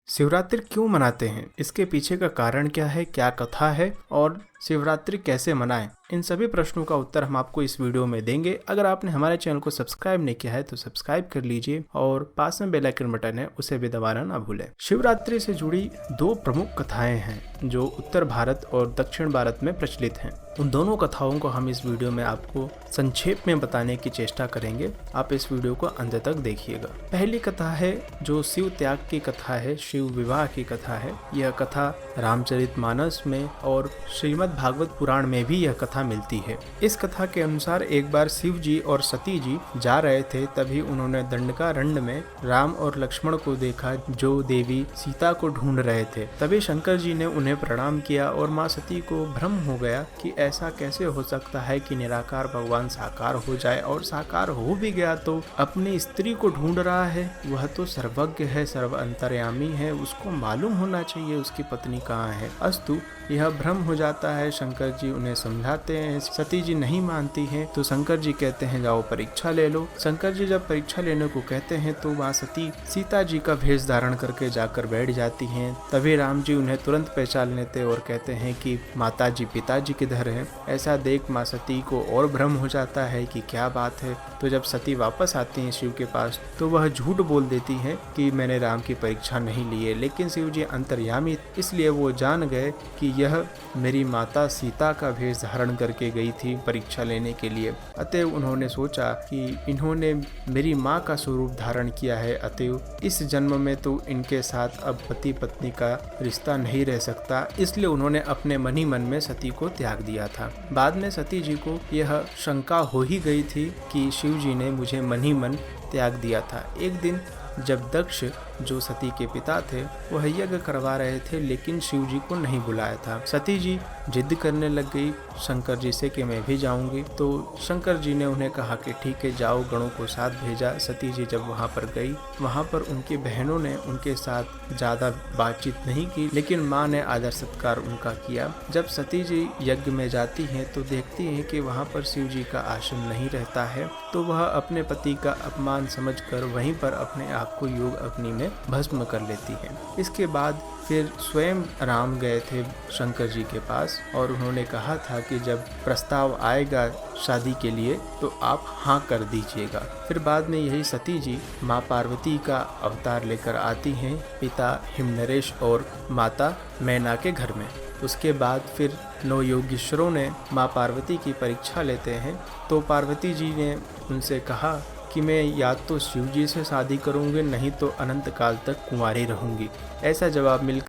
शिवरात्रि क्यों मनाते हैं, इसके पीछे का कारण क्या है, क्या कथा है और शिवरात्रि कैसे मनाएं, इन सभी प्रश्नों का उत्तर हम आपको इस वीडियो में देंगे। अगर आपने हमारे चैनल को सब्सक्राइब नहीं किया है तो सब्सक्राइब कर लीजिए और पास में बेल आइकन बटन है उसे भी दबाना ना भूलें। शिवरात्रि से जुड़ी दो प्रमुख कथाएं हैं जो उत्तर भारत और दक्षिण भारत में प्रचलित हैं। उन दोनों कथाओं को हम इस वीडियो में आपको संक्षेप में बताने की चेष्टा करेंगे। आप इस वीडियो को अंत तक देखिएगा। पहली कथा है जो शिव त्याग की कथा है, शिव विवाह की कथा है। यह कथा रामचरितमानस में और श्रीमद् भागवत पुराण में भी यह कथा मिलती है। इस कथा के अनुसार एक बार शिव जी और सती जी जा रहे थे, तभी उन्होंने दंडकारण्य में राम और लक्ष्मण को देखा जो देवी सीता को ढूंढ रहे थे। तभी शंकर जी ने उन्हें प्रणाम किया और माँ सती को भ्रम हो गया कि ऐसा कैसे हो सकता है कि निराकार भगवान साकार हो जाए, और साकार हो भी गया तो अपनी स्त्री को ढूंढ रहा है। वह तो सर्वज्ञ है, सर्व अंतर्यामी है, उसको मालूम होना चाहिए उसकी पत्नी कहाँ है। अस्तु यह भ्रम हो जाता है। शंकर जी उन्हें समझाते हैं, सती जी नहीं मानती हैं तो शंकर जी कहते हैं जाओ परीक्षा ले लो। शंकर जी जब परीक्षा लेने को कहते हैं तो वहाँ सती सीता जी का भेष धारण करके जाकर बैठ जाती हैं। तभी राम जी उन्हें तुरंत पहचान लेते और कहते हैं कि माता जी पिताजी किधर हैं। ऐसा देख माँ सती को और भ्रम हो जाता है कि क्या बात है। तो जब सती वापस आती हैं शिव के पास तो वह झूठ बोल देती हैं कि मैंने राम की परीक्षा नहीं ली है, लेकिन शिव जी अंतर्यामी इसलिए वो जान गए कि यह मेरी माता सीता का भेष धारण करके गई थी परीक्षा लेने के लिए। अतएव उन्होंने सोचा कि इन्होंने मेरी माँ का स्वरूप धारण किया है, अतएव इस जन्म में तो इनके साथ अब पति पत्नी का रिश्ता नहीं रह सकता। इसलिए उन्होंने अपने मन ही मन में सती को त्याग दिया था। बाद में सती जी को यह शंका हो ही गई थी कि शिव जी ने मुझे मन ही मन त्याग दिया था। एक दिन जब दक्ष जो सती के पिता थे वह यज्ञ करवा रहे थे, लेकिन शिव जी को नहीं बुलाया था। सती जी जिद करने लग गई शंकर जी से कि मैं भी जाऊंगी। तो शंकर जी ने उन्हें कहा कि ठीक है जाओ, गणों को साथ भेजा। सती जी जब वहां पर गई, वहां पर उनकी बहनों ने उनके साथ ज्यादा बातचीत नहीं की, लेकिन माँ ने आदर सत्कार उनका किया। जब सती जी यज्ञ में जाती हैं तो देखती हैं कि वहां पर शिव जी का आश्रम नहीं रहता है, तो वह अपने पति का अपमान समझकर वहीं पर अपने आप को योग अग्नि में भस्म कर लेती है। इसके बाद फिर स्वयं राम गए थे शंकर जी के पास और उन्होंने कहा था कि जब प्रस्ताव आएगा शादी के लिए तो आप हाँ कर दीजिएगा। फिर बाद में यही सती जी माँ पार्वती का अवतार लेकर आती हैं पिता हिमनरेश और माता मैना के घर में। उसके बाद फिर 9 योगीश्वरों ने माँ पार्वती की परीक्षा लेते हैं। तो पार्वती जी ने उनसे कहा कि मैं या तो शिव जी से शादी करूंगी, नहीं तो अनंत काल तक कुंवारी रहूंगी। ऐसा जवाब मिल